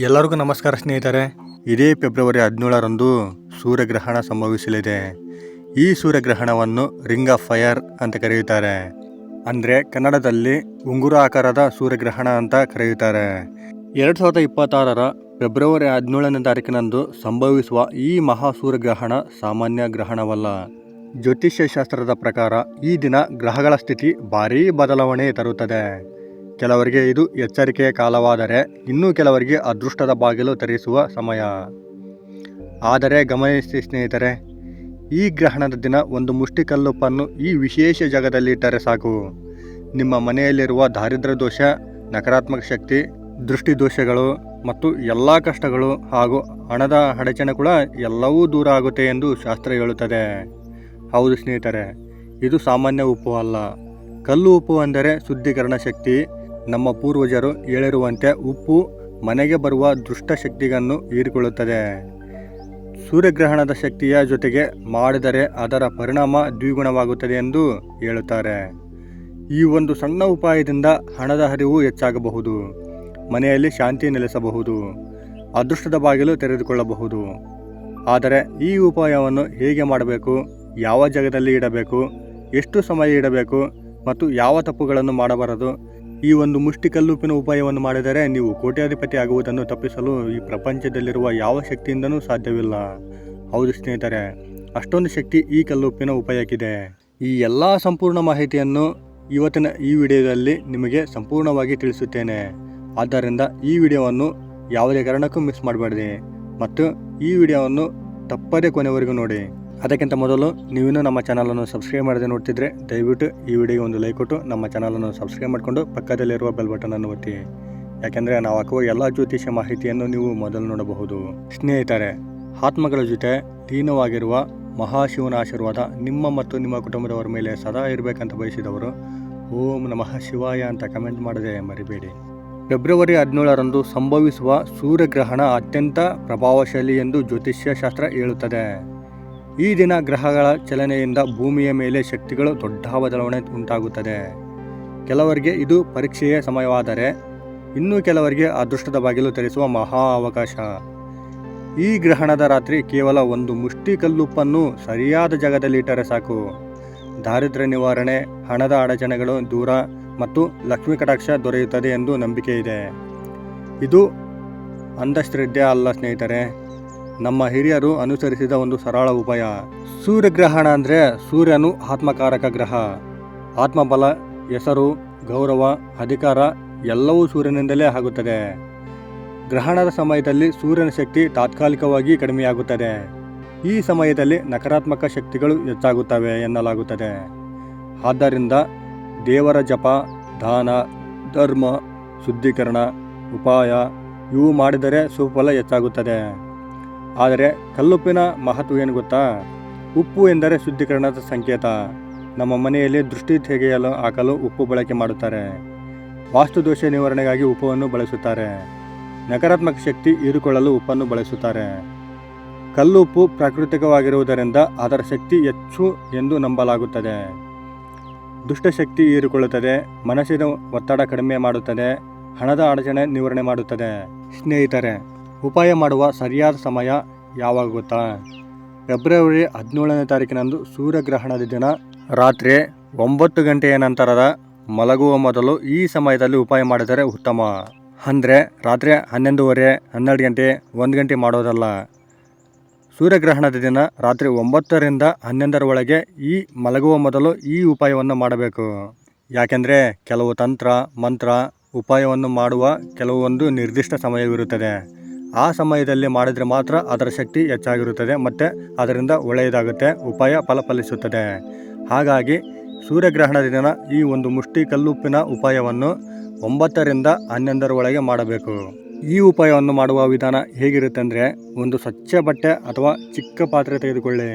ಎಲ್ಲರಿಗೂ ನಮಸ್ಕಾರ ಸ್ನೇಹಿತರೆ. ಇದೇ ಫೆಬ್ರವರಿ 17ರಂದು ಸೂರ್ಯಗ್ರಹಣ ಸಂಭವಿಸಲಿದೆ. ಈ ಸೂರ್ಯಗ್ರಹಣವನ್ನು ರಿಂಗ್ ಆಫ್ ಫೈರ್ ಅಂತ ಕರೆಯುತ್ತಾರೆ. ಅಂದರೆ ಕನ್ನಡದಲ್ಲಿ ಉಂಗುರ ಆಕಾರದ ಸೂರ್ಯಗ್ರಹಣ ಅಂತ ಕರೆಯುತ್ತಾರೆ. 2026ರ ಫೆಬ್ರವರಿ 17ನೇ ತಾರೀಕಿನಂದು ಸಂಭವಿಸುವ ಈ ಮಹಾ ಸೂರ್ಯಗ್ರಹಣ ಸಾಮಾನ್ಯ ಗ್ರಹಣವಲ್ಲ. ಜ್ಯೋತಿಷ್ಯ ಶಾಸ್ತ್ರದ ಪ್ರಕಾರ ಈ ದಿನ ಗ್ರಹಗಳ ಸ್ಥಿತಿ ಭಾರೀ ಬದಲಾವಣೆ ತರುತ್ತದೆ. ಕೆಲವರಿಗೆ ಇದು ಎಚ್ಚರಿಕೆಯ ಕಾಲವಾದರೆ ಇನ್ನೂ ಕೆಲವರಿಗೆ ಅದೃಷ್ಟದ ಬಾಗಿಲು ತೆರೆಸುವ ಸಮಯ. ಆದರೆ ಗಮನಿಸಿ ಸ್ನೇಹಿತರೆ, ಈ ಗ್ರಹಣದ ದಿನ ಒಂದು ಮುಷ್ಟಿ ಕಲ್ಲುಪ್ಪನ್ನು ಈ ವಿಶೇಷ ಜಾಗದಲ್ಲಿ ಇಟ್ಟರೆ ಸಾಕು. ನಿಮ್ಮ ಮನೆಯಲ್ಲಿರುವ ದಾರಿದ್ರ್ಯ ದೋಷ, ನಕಾರಾತ್ಮಕ ಶಕ್ತಿ, ದೃಷ್ಟಿ ದೋಷಗಳು ಮತ್ತು ಎಲ್ಲ ಕಷ್ಟಗಳು ಹಾಗೂ ಹಣದ ಅಡಚಣೆ ಕೂಡ ಎಲ್ಲವೂ ದೂರ ಆಗುತ್ತೆ ಎಂದು ಶಾಸ್ತ್ರ ಹೇಳುತ್ತದೆ. ಹೌದು ಸ್ನೇಹಿತರೆ, ಇದು ಸಾಮಾನ್ಯ ಉಪ್ಪು ಅಲ್ಲ. ಕಲ್ಲು ಉಪ್ಪು ಅಂದರೆ ಶುದ್ಧೀಕರಣ ಶಕ್ತಿ. ನಮ್ಮ ಪೂರ್ವಜರು ಹೇಳಿರುವಂತೆ ಉಪ್ಪು ಮನೆಗೆ ಬರುವ ದುಷ್ಟ ಶಕ್ತಿಯನ್ನು ಹೀರಿಕೊಳ್ಳುತ್ತದೆ. ಸೂರ್ಯಗ್ರಹಣದ ಶಕ್ತಿಯ ಜೊತೆಗೆ ಮಾಡಿದರೆ ಅದರ ಪರಿಣಾಮ ದ್ವಿಗುಣವಾಗುತ್ತದೆ ಎಂದು ಹೇಳುತ್ತಾರೆ. ಈ ಒಂದು ಸಣ್ಣ ಉಪಾಯದಿಂದ ಹಣದ ಹರಿವು ಹೆಚ್ಚಾಗಬಹುದು, ಮನೆಯಲ್ಲಿ ಶಾಂತಿ ನೆಲೆಸಬಹುದು, ಅದೃಷ್ಟದ ಬಾಗಿಲು ತೆರೆದುಕೊಳ್ಳಬಹುದು. ಆದರೆ ಈ ಉಪಾಯವನ್ನು ಹೇಗೆ ಮಾಡಬೇಕು, ಯಾವ ಜಾಗದಲ್ಲಿ ಇಡಬೇಕು, ಎಷ್ಟು ಸಮಯ ಇಡಬೇಕು ಮತ್ತು ಯಾವ ತಪ್ಪುಗಳನ್ನು ಮಾಡಬಾರದು, ಈ ಒಂದು ಮುಷ್ಟಿ ಕಲ್ಲುಪ್ಪಿನ ಉಪಾಯವನ್ನು ಮಾಡಿದರೆ ನೀವು ಕೋಟ್ಯಾಧಿಪತಿ ಆಗುವುದನ್ನು ತಪ್ಪಿಸಲು ಈ ಪ್ರಪಂಚದಲ್ಲಿರುವ ಯಾವ ಶಕ್ತಿಯಿಂದನೂ ಸಾಧ್ಯವಿಲ್ಲ. ಹೌದು ಸ್ನೇಹಿತರೆ, ಅಷ್ಟೊಂದು ಶಕ್ತಿ ಈ ಕಲ್ಲುಪ್ಪಿನ ಉಪಾಯಕ್ಕಿದೆ. ಈ ಎಲ್ಲ ಸಂಪೂರ್ಣ ಮಾಹಿತಿಯನ್ನು ಇವತ್ತಿನ ಈ ವಿಡಿಯೋದಲ್ಲಿ ನಿಮಗೆ ಸಂಪೂರ್ಣವಾಗಿ ತಿಳಿಸುತ್ತೇನೆ. ಆದ್ದರಿಂದ ಈ ವಿಡಿಯೋವನ್ನು ಯಾವುದೇ ಕಾರಣಕ್ಕೂ ಮಿಸ್ ಮಾಡಬೇಡಿ ಮತ್ತು ಈ ವಿಡಿಯೋವನ್ನು ತಪ್ಪದೇ ಕೊನೆವರೆಗೂ ನೋಡಿ. ಅದಕ್ಕಿಂತ ಮೊದಲು ನೀವಿನ್ನೂ ನಮ್ಮ ಚಾನಲನ್ನು ಸಬ್ಸ್ಕ್ರೈಬ್ ಮಾಡದೆ ನೋಡ್ತಿದ್ರೆ ದಯವಿಟ್ಟು ಈ ವಿಡಿಯೋಗೆ ಒಂದು ಲೈಕ್ ಕೊಟ್ಟು ನಮ್ಮ ಚಾನಲನ್ನು ಸಬ್ಸ್ಕ್ರೈಬ್ ಮಾಡಿಕೊಂಡು ಪಕ್ಕದಲ್ಲಿರುವ ಬೆಲ್ ಬಟನನ್ನು ಒತ್ತಿ. ಯಾಕೆಂದರೆ ನಾವು ಹಾಕುವ ಎಲ್ಲ ಜ್ಯೋತಿಷ್ಯ ಮಾಹಿತಿಯನ್ನು ನೀವು ಮೊದಲು ನೋಡಬಹುದು. ಸ್ನೇಹಿತರೆ, ಆತ್ಮಗಳ ಜೊತೆ ಲೀನವಾಗಿರುವ ಮಹಾಶಿವನ ಆಶೀರ್ವಾದ ನಿಮ್ಮ ಮತ್ತು ನಿಮ್ಮ ಕುಟುಂಬದವರ ಮೇಲೆ ಸದಾ ಇರಬೇಕಂತ ಬಯಸಿದವರು ಓಂ ನಮಃ ಶಿವಾಯ ಅಂತ ಕಮೆಂಟ್ ಮಾಡದೆ ಮರಿಬೇಡಿ. ಫೆಬ್ರವರಿ 17ರಂದು ಸಂಭವಿಸುವ ಸೂರ್ಯಗ್ರಹಣ ಅತ್ಯಂತ ಪ್ರಭಾವಶಾಲಿ ಎಂದು ಜ್ಯೋತಿಷ್ಯ ಶಾಸ್ತ್ರ ಹೇಳುತ್ತದೆ. ಈ ದಿನ ಗ್ರಹಗಳ ಚಲನೆಯಿಂದ ಭೂಮಿಯ ಮೇಲೆ ಶಕ್ತಿಗಳು ದೊಡ್ಡ ಬದಲಾವಣೆ ಉಂಟಾಗುತ್ತದೆ. ಕೆಲವರಿಗೆ ಇದು ಪರೀಕ್ಷೆಯ ಸಮಯವಾದರೆ ಇನ್ನೂ ಕೆಲವರಿಗೆ ಅದೃಷ್ಟದ ಬಾಗಿಲು ತೆರೆಸುವ ಮಹಾ ಅವಕಾಶ. ಈ ಗ್ರಹಣದ ರಾತ್ರಿ ಕೇವಲ ಒಂದು ಮುಷ್ಟಿ ಕಲ್ಲುಪ್ಪನ್ನು ಸರಿಯಾದ ಜಾಗದಲ್ಲಿ ಇಟ್ಟರೆ ಸಾಕು. ದಾರಿದ್ರ್ಯ ನಿವಾರಣೆ, ಹಣದ ಅಡಚಣೆಗಳು ದೂರ ಮತ್ತು ಲಕ್ಷ್ಮೀ ಕಟಾಕ್ಷ ದೊರೆಯುತ್ತದೆ ಎಂದು ನಂಬಿಕೆ ಇದೆ. ಇದು ಅಂಧಶ್ರದ್ಧೆ ಅಲ್ಲ ಸ್ನೇಹಿತರೆ, ನಮ್ಮ ಹಿರಿಯರು ಅನುಸರಿಸಿದ ಒಂದು ಸರಳ ಉಪಾಯ. ಸೂರ್ಯಗ್ರಹಣ ಅಂದರೆ ಸೂರ್ಯನು ಆತ್ಮಕಾರಕ ಗ್ರಹ. ಆತ್ಮಬಲ, ಹೆಸರು, ಗೌರವ, ಅಧಿಕಾರ ಎಲ್ಲವೂ ಸೂರ್ಯನಿಂದಲೇ ಆಗುತ್ತದೆ. ಗ್ರಹಣದ ಸಮಯದಲ್ಲಿ ಸೂರ್ಯನ ಶಕ್ತಿ ತಾತ್ಕಾಲಿಕವಾಗಿ ಕಡಿಮೆಯಾಗುತ್ತದೆ. ಈ ಸಮಯದಲ್ಲಿ ನಕಾರಾತ್ಮಕ ಶಕ್ತಿಗಳು ಹೆಚ್ಚಾಗುತ್ತವೆ ಎನ್ನಲಾಗುತ್ತದೆ. ಆದ್ದರಿಂದ ದೇವರ ಜಪ, ದಾನ, ಧರ್ಮ, ಶುದ್ಧೀಕರಣ ಉಪಾಯ ಇವು ಮಾಡಿದರೆ ಸುಫಲ ಹೆಚ್ಚಾಗುತ್ತದೆ. ಆದರೆ ಕಲ್ಲುಪ್ಪಿನ ಮಹತ್ವ ಏನು ಗೊತ್ತಾ? ಉಪ್ಪು ಎಂದರೆ ಶುದ್ಧೀಕರಣದ ಸಂಕೇತ. ನಮ್ಮ ಮನೆಯಲ್ಲಿ ದೃಷ್ಟಿ ತೆಗೆಯಲು ಹಾಕಲು ಉಪ್ಪು ಬಳಕೆ ಮಾಡುತ್ತಾರೆ. ವಾಸ್ತುದೋಷ ನಿವಾರಣೆಗಾಗಿ ಉಪ್ಪನ್ನು ಬಳಸುತ್ತಾರೆ. ನಕಾರಾತ್ಮಕ ಶಕ್ತಿ ಹೀರಿಕೊಳ್ಳಲು ಉಪ್ಪನ್ನು ಬಳಸುತ್ತಾರೆ. ಕಲ್ಲು ಉಪ್ಪು ಪ್ರಾಕೃತಿಕವಾಗಿರುವುದರಿಂದ ಅದರ ಶಕ್ತಿ ಹೆಚ್ಚು ಎಂದು ನಂಬಲಾಗುತ್ತದೆ. ದುಷ್ಟಶಕ್ತಿ ಹೀರಿಕೊಳ್ಳುತ್ತದೆ, ಮನಸ್ಸಿನ ಒತ್ತಡ ಕಡಿಮೆ ಮಾಡುತ್ತದೆ, ಹಣದ ಅಡಚಣೆ ನಿವಾರಣೆ ಮಾಡುತ್ತದೆ. ಸ್ನೇಹಿತರೆ, ಉಪಾಯ ಮಾಡುವ ಸರಿಯಾದ ಸಮಯ ಯಾವಾಗ ಗೊತ್ತಾ? ಫೆಬ್ರವರಿ 17ನೇ ತಾರೀಕಿನಂದು ಸೂರ್ಯಗ್ರಹಣದ ದಿನ ರಾತ್ರಿ 9 ಗಂಟೆಯ ನಂತರದ ಮಲಗುವ ಮೊದಲು ಈ ಸಮಯದಲ್ಲಿ ಉಪಾಯ ಮಾಡಿದರೆ ಉತ್ತಮ. ಅಂದರೆ ರಾತ್ರಿ 11:30, 12 ಗಂಟೆ, 1 ಗಂಟೆ ಮಾಡೋದಲ್ಲ. ಸೂರ್ಯಗ್ರಹಣದ ದಿನ ರಾತ್ರಿ 9ರಿಂದ 11ರ ಒಳಗೆ ಈ ಮಲಗುವ ಮೊದಲು ಈ ಉಪಾಯವನ್ನು ಮಾಡಬೇಕು. ಯಾಕೆಂದರೆ ಕೆಲವು ತಂತ್ರ ಮಂತ್ರ ಉಪಾಯವನ್ನು ಮಾಡುವ ಕೆಲವೊಂದು ನಿರ್ದಿಷ್ಟ ಸಮಯವಿರುತ್ತದೆ. ಆ ಸಮಯದಲ್ಲಿ ಮಾಡಿದರೆ ಮಾತ್ರ ಅದರ ಶಕ್ತಿ ಹೆಚ್ಚಾಗಿರುತ್ತದೆ ಮತ್ತು ಅದರಿಂದ ಒಳ್ಳೆಯದಾಗುತ್ತೆ, ಉಪಾಯ ಫಲಿಸುತ್ತದೆ. ಹಾಗಾಗಿ ಸೂರ್ಯಗ್ರಹಣದ ದಿನ ಈ ಒಂದು ಮುಷ್ಟಿ ಕಲ್ಲುಪ್ಪಿನ ಉಪಾಯವನ್ನು 9ರಿಂದ 11ರ ಒಳಗೆ ಮಾಡಬೇಕು. ಈ ಉಪಾಯವನ್ನು ಮಾಡುವ ವಿಧಾನ ಹೇಗಿರುತ್ತೆ ಅಂದರೆ, ಒಂದು ಸ್ವಚ್ಛ ಬಟ್ಟೆ ಅಥವಾ ಚಿಕ್ಕ ಪಾತ್ರೆ ತೆಗೆದುಕೊಳ್ಳಿ.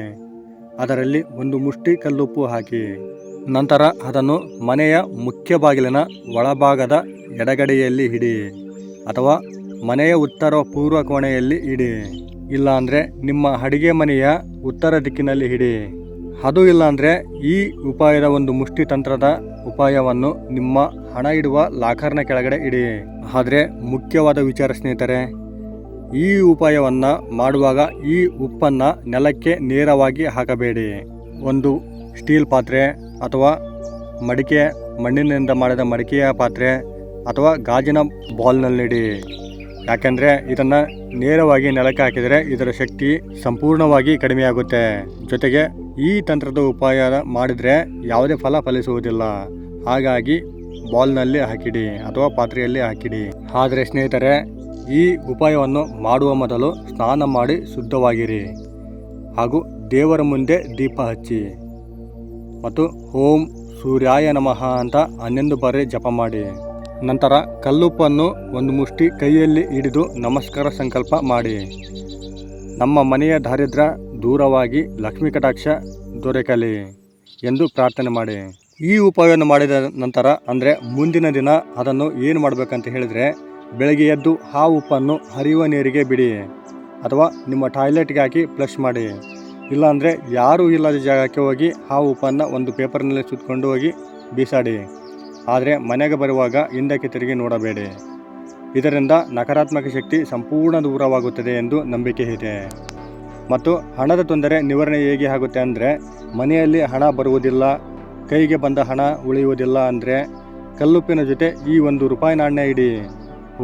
ಅದರಲ್ಲಿ ಒಂದು ಮುಷ್ಟಿ ಕಲ್ಲುಪ್ಪು ಹಾಕಿ. ನಂತರ ಅದನ್ನು ಮನೆಯ ಮುಖ್ಯ ಬಾಗಿಲಿನ ಒಳಭಾಗದ ಎಡಗಡೆಯಲ್ಲಿ ಇಡಿ ಅಥವಾ ಮನೆಯ ಉತ್ತರ ಪೂರ್ವ ಕೋಣೆಯಲ್ಲಿ ಇಡಿ. ಇಲ್ಲ ಅಂದರೆ ನಿಮ್ಮ ಅಡಿಗೆ ಮನೆಯ ಉತ್ತರ ದಿಕ್ಕಿನಲ್ಲಿ ಇಡಿ. ಅದು ಇಲ್ಲಾಂದರೆ ಈ ಉಪಾಯದ ಒಂದು ಮುಷ್ಟಿ ತಂತ್ರದ ಉಪಾಯವನ್ನು ನಿಮ್ಮ ಹಣ ಇಡುವ ಲಾಕರ್ನ ಕೆಳಗಡೆ ಇಡಿ. ಆದರೆ ಮುಖ್ಯವಾದ ವಿಚಾರ ಸ್ನೇಹಿತರೆ, ಈ ಉಪಾಯವನ್ನು ಮಾಡುವಾಗ ಈ ಉಪ್ಪನ್ನು ನೆಲಕ್ಕೆ ನೇರವಾಗಿ ಹಾಕಬೇಡಿ. ಒಂದು ಸ್ಟೀಲ್ ಪಾತ್ರೆ ಅಥವಾ ಮಣ್ಣಿನಿಂದ ಮಾಡಿದ ಮಡಿಕೆಯ ಪಾತ್ರೆ ಅಥವಾ ಗಾಜಿನ ಬಾಲ್ನಲ್ಲಿಡಿ. ಯಾಕೆಂದರೆ ಇದನ್ನು ನೇರವಾಗಿ ನೆಲಕ್ಕೆ ಹಾಕಿದರೆ ಇದರ ಶಕ್ತಿ ಸಂಪೂರ್ಣವಾಗಿ ಕಡಿಮೆಯಾಗುತ್ತೆ. ಜೊತೆಗೆ ಈ ತಂತ್ರದ ಉಪಾಯ ಮಾಡಿದರೆ ಯಾವುದೇ ಫಲಿಸುವುದಿಲ್ಲ. ಹಾಗಾಗಿ ಬಾಲ್ನಲ್ಲಿ ಹಾಕಿಡಿ ಅಥವಾ ಪಾತ್ರೆಯಲ್ಲಿ ಹಾಕಿಡಿ. ಆದರೆ ಸ್ನೇಹಿತರೆ, ಈ ಉಪಾಯವನ್ನು ಮಾಡುವ ಮೊದಲು ಸ್ನಾನ ಮಾಡಿ ಶುದ್ಧವಾಗಿರಿ ಹಾಗೂ ದೇವರ ಮುಂದೆ ದೀಪ ಹಚ್ಚಿ ಮತ್ತು ಓಂ ಸೂರ್ಯಾಯ ನಮಃ ಅಂತ 11 ಬಾರಿ ಜಪ ಮಾಡಿ. ನಂತರ ಕಲ್ಲುಪ್ಪನ್ನು ಒಂದು ಮುಷ್ಟಿ ಕೈಯಲ್ಲಿ ಹಿಡಿದು ನಮಸ್ಕಾರ ಸಂಕಲ್ಪ ಮಾಡಿ. ನಮ್ಮ ಮನೆಯ ದಾರಿದ್ರ್ಯ ದೂರವಾಗಿ ಲಕ್ಷ್ಮೀ ಕಟಾಕ್ಷ ದೊರಕಲಿ ಎಂದು ಪ್ರಾರ್ಥನೆ ಮಾಡಿ. ಈ ಉಪಾಯವನ್ನು ಮಾಡಿದ ನಂತರ ಅಂದರೆ ಮುಂದಿನ ದಿನ ಅದನ್ನು ಏನು ಮಾಡಬೇಕಂತ ಹೇಳಿದರೆ, ಬೆಳಗ್ಗೆ ಎದ್ದು ಆ ಉಪ್ಪನ್ನು ಹರಿಯುವ ನೀರಿಗೆ ಬಿಡಿ ಅಥವಾ ನಿಮ್ಮ ಟಾಯ್ಲೆಟ್ಗೆ ಹಾಕಿ ಫ್ಲಶ್ ಮಾಡಿ. ಇಲ್ಲಾಂದರೆ ಯಾರೂ ಇಲ್ಲದ ಜಾಗಕ್ಕೆ ಹೋಗಿ ಆ ಉಪ್ಪನ್ನು ಒಂದು ಪೇಪರ್ನಲ್ಲಿ ಸುತ್ತಕೊಂಡು ಹೋಗಿ ಬೀಸಾಡಿ. ಆದರೆ ಮನೆಗೆ ಬರುವಾಗ ಹಿಂದಕ್ಕೆ ತಿರುಗಿ ನೋಡಬೇಡಿ. ಇದರಿಂದ ನಕಾರಾತ್ಮಕ ಶಕ್ತಿ ಸಂಪೂರ್ಣ ದೂರವಾಗುತ್ತದೆ ಎಂದು ನಂಬಿಕೆ ಇದೆ. ಮತ್ತು ಹಣದ ತೊಂದರೆ ನಿವಾರಣೆ ಹೇಗೆ ಆಗುತ್ತೆ ಅಂದರೆ, ಮನೆಯಲ್ಲಿ ಹಣ ಬರುವುದಿಲ್ಲ, ಕೈಗೆ ಬಂದ ಹಣ ಉಳಿಯುವುದಿಲ್ಲ ಅಂದರೆ ಕಲ್ಲುಪ್ಪಿನ ಜೊತೆ ಈ 1 ರೂಪಾಯಿ ನಾಣ್ಯ ಇಡಿ.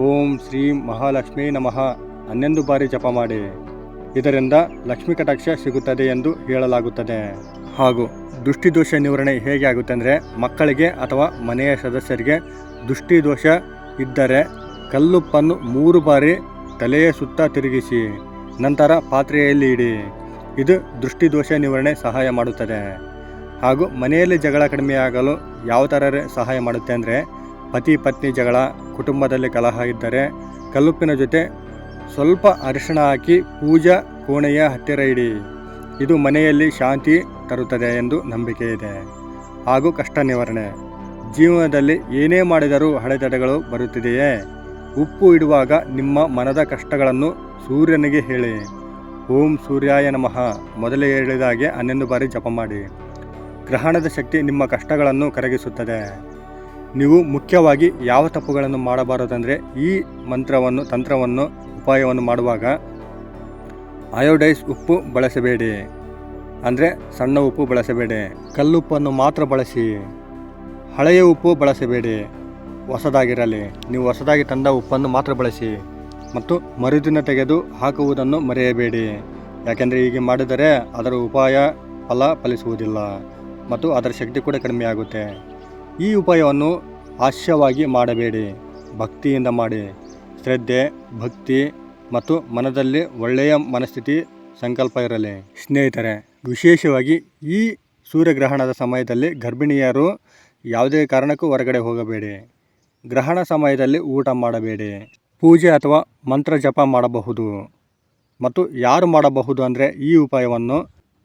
ಓಂ ಶ್ರೀ ಮಹಾಲಕ್ಷ್ಮೀ ನಮಃ 11 ಬಾರಿ ಜಪ ಮಾಡಿ. ಇದರಿಂದ ಲಕ್ಷ್ಮೀ ಕಟಾಕ್ಷ ಸಿಗುತ್ತದೆ ಎಂದು ಹೇಳಲಾಗುತ್ತದೆ. ಹಾಗೂ ದೃಷ್ಟಿದೋಷ ನಿವಾರಣೆ ಹೇಗೆ ಆಗುತ್ತೆ ಅಂದರೆ, ಮಕ್ಕಳಿಗೆ ಅಥವಾ ಮನೆಯ ಸದಸ್ಯರಿಗೆ ದೃಷ್ಟಿದೋಷ ಇದ್ದರೆ ಕಲ್ಲುಪ್ಪನ್ನು 3 ಬಾರಿ ತಲೆಯ ಸುತ್ತ ತಿರುಗಿಸಿ ನಂತರ ಪಾತ್ರೆಯಲ್ಲಿ ಇಡಿ. ಇದು ದೃಷ್ಟಿದೋಷ ನಿವಾರಣೆ ಸಹಾಯ ಮಾಡುತ್ತದೆ. ಹಾಗೂ ಮನೆಯಲ್ಲಿ ಜಗಳ ಕಡಿಮೆಯಾಗಲು ಯಾವ ಥರ ಸಹಾಯ ಮಾಡುತ್ತೆ ಅಂದರೆ, ಪತಿ ಪತ್ನಿ ಜಗಳ, ಕುಟುಂಬದಲ್ಲಿ ಕಲಹ ಇದ್ದರೆ ಕಲ್ಲುಪ್ಪಿನ ಜೊತೆ ಸ್ವಲ್ಪ ಅರಿಶಿಣ ಹಾಕಿ ಪೂಜಾ ಕೋಣೆಯ ಹತ್ತಿರ ಇಡಿ. ಇದು ಮನೆಯಲ್ಲಿ ಶಾಂತಿ ತರುತ್ತದೆ ಎಂದು ನಂಬಿಕೆ ಇದೆ. ಹಾಗೂ ಕಷ್ಟ ನಿವಾರಣೆ. ಜೀವನದಲ್ಲಿ ಏನೇ ಮಾಡಿದರೂ ಅಡೆತಡೆಗಳು ಬರುತ್ತಿದೆಯೇ? ಉಪ್ಪು ಇಡುವಾಗ ನಿಮ್ಮ ಮನದ ಕಷ್ಟಗಳನ್ನು ಸೂರ್ಯನಿಗೆ ಹೇಳಿ. ಓಂ ಸೂರ್ಯಾಯ ನಮಃ ಮೊದಲೇ ಹೇಳಿದಾಗೆ 11 ಬಾರಿ ಜಪ ಮಾಡಿ. ಗ್ರಹಣದ ಶಕ್ತಿ ನಿಮ್ಮ ಕಷ್ಟಗಳನ್ನು ಕರಗಿಸುತ್ತದೆ. ನೀವು ಮುಖ್ಯವಾಗಿ ಯಾವ ತಪ್ಪುಗಳನ್ನು ಮಾಡಬಾರದಂದರೆ, ಈ ತಂತ್ರವನ್ನು ಉಪಾಯವನ್ನು ಮಾಡುವಾಗ ಅಯೋಡೈಸ್ ಉಪ್ಪು ಬಳಸಬೇಡಿ. ಅಂದರೆ ಸಣ್ಣ ಉಪ್ಪು ಬಳಸಬೇಡಿ. ಕಲ್ಲುಪ್ಪನ್ನು ಮಾತ್ರ ಬಳಸಿ. ಹಳೆಯ ಉಪ್ಪು ಬಳಸಬೇಡಿ, ಹೊಸದಾಗಿರಲಿ. ನೀವು ಹೊಸದಾಗಿ ತಂದ ಉಪ್ಪನ್ನು ಮಾತ್ರ ಬಳಸಿ. ಮತ್ತು ಮರುದಿನ ತೆಗೆದು ಹಾಕುವುದನ್ನು ಮರೆಯಬೇಡಿ. ಯಾಕೆಂದರೆ ಹೀಗೆ ಮಾಡಿದರೆ ಅದರ ಉಪಾಯ ಫಲಿಸುವುದಿಲ್ಲ ಮತ್ತು ಅದರ ಶಕ್ತಿ ಕೂಡ ಕಡಿಮೆಯಾಗುತ್ತೆ. ಈ ಉಪಾಯವನ್ನು ಹಾಸ್ಯವಾಗಿ ಮಾಡಬೇಡಿ, ಭಕ್ತಿಯಿಂದ ಮಾಡಿ. ಶ್ರದ್ಧೆ, ಭಕ್ತಿ ಮತ್ತು ಮನದಲ್ಲಿ ಒಳ್ಳೆಯ ಮನಸ್ಥಿತಿ ಸಂಕಲ್ಪ ಇರಲಿ. ಸ್ನೇಹಿತರೆ, ವಿಶೇಷವಾಗಿ ಈ ಸೂರ್ಯಗ್ರಹಣದ ಸಮಯದಲ್ಲಿ ಗರ್ಭಿಣಿಯರು ಯಾವುದೇ ಕಾರಣಕ್ಕೂ ಹೊರಗಡೆ ಹೋಗಬೇಡಿ. ಗ್ರಹಣ ಸಮಯದಲ್ಲಿ ಊಟ ಮಾಡಬೇಡಿ. ಪೂಜೆ ಅಥವಾ ಮಂತ್ರ ಜಪ ಮಾಡಬಹುದು. ಮತ್ತು ಯಾರು ಮಾಡಬಹುದು ಅಂದರೆ, ಈ ಉಪಾಯವನ್ನು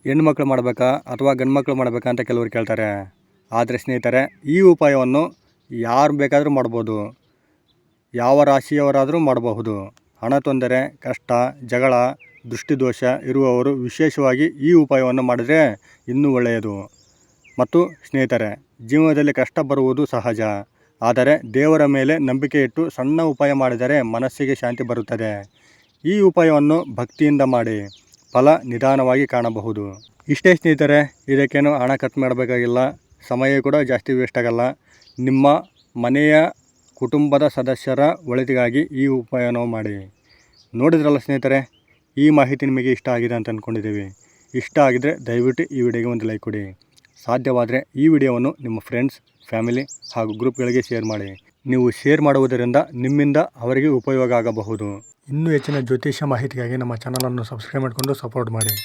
ಹೆಣ್ಮಕ್ಳು ಮಾಡಬೇಕಾ ಅಥವಾ ಗಂಡು ಮಕ್ಕಳು ಮಾಡಬೇಕಾ ಅಂತ ಕೆಲವರು ಕೇಳ್ತಾರೆ. ಆದರೆ ಸ್ನೇಹಿತರೆ, ಈ ಉಪಾಯವನ್ನು ಯಾರು ಬೇಕಾದರೂ ಮಾಡ್ಬೋದು. ಯಾವ ರಾಶಿಯವರಾದರೂ ಮಾಡಬಹುದು. ಹಣ ತೊಂದರೆ, ಕಷ್ಟ, ಜಗಳ, ದೃಷ್ಟಿದೋಷ ಇರುವವರು ವಿಶೇಷವಾಗಿ ಈ ಉಪಾಯವನ್ನು ಮಾಡಿದರೆ ಇನ್ನೂ ಒಳ್ಳೆಯದು. ಮತ್ತು ಸ್ನೇಹಿತರೆ, ಜೀವನದಲ್ಲಿ ಕಷ್ಟ ಬರುವುದು ಸಹಜ. ಆದರೆ ದೇವರ ಮೇಲೆ ನಂಬಿಕೆ ಇಟ್ಟು ಸಣ್ಣ ಉಪಾಯ ಮಾಡಿದರೆ ಮನಸ್ಸಿಗೆ ಶಾಂತಿ ಬರುತ್ತದೆ. ಈ ಉಪಾಯವನ್ನು ಭಕ್ತಿಯಿಂದ ಮಾಡಿ. ಫಲ ನಿಧಾನವಾಗಿ ಕಾಣಬಹುದು. ಇಷ್ಟೇ ಸ್ನೇಹಿತರೆ, ಇದಕ್ಕೇನು ಹಣ ಖರ್ಚು ಮಾಡಬೇಕಾಗಿಲ್ಲ. ಸಮಯ ಕೂಡ ಜಾಸ್ತಿ ವೇಸ್ಟ್ ಆಗಲ್ಲ. ನಿಮ್ಮ ಮನೆಯ ಕುಟುಂಬದ ಸದಸ್ಯರ ಒಳಿತಿಗಾಗಿ ಈ ಉಪಾಯವನ್ನು ಮಾಡಿ. ನೋಡಿದ್ರಲ್ಲ ಸ್ನೇಹಿತರೆ, ಈ ಮಾಹಿತಿ ನಿಮಗೆ ಇಷ್ಟ ಆಗಿದೆ ಅಂತ ಅಂದ್ಕೊಂಡಿದ್ದೀವಿ. ಇಷ್ಟ ಆಗಿದರೆ ದಯವಿಟ್ಟು ಈ ವಿಡಿಯೋಗೆ ಒಂದು ಲೈಕ್ ಕೊಡಿ. ಸಾಧ್ಯವಾದರೆ ಈ ವಿಡಿಯೋವನ್ನು ನಿಮ್ಮ ಫ್ರೆಂಡ್ಸ್, ಫ್ಯಾಮಿಲಿ ಹಾಗೂ ಗ್ರೂಪ್ಗಳಿಗೆ ಶೇರ್ ಮಾಡಿ. ನೀವು ಶೇರ್ ಮಾಡುವುದರಿಂದ ನಿಮ್ಮಿಂದ ಅವರಿಗೆ ಉಪಯೋಗ ಆಗಬಹುದು. ಇನ್ನೂ ಹೆಚ್ಚಿನ ಜ್ಯೋತಿಷ್ಯ ಮಾಹಿತಿಗಾಗಿ ನಮ್ಮ ಚಾನಲನ್ನು ಸಬ್ಸ್ಕ್ರೈಬ್ ಮಾಡಿಕೊಂಡು ಸಪೋರ್ಟ್ ಮಾಡಿ.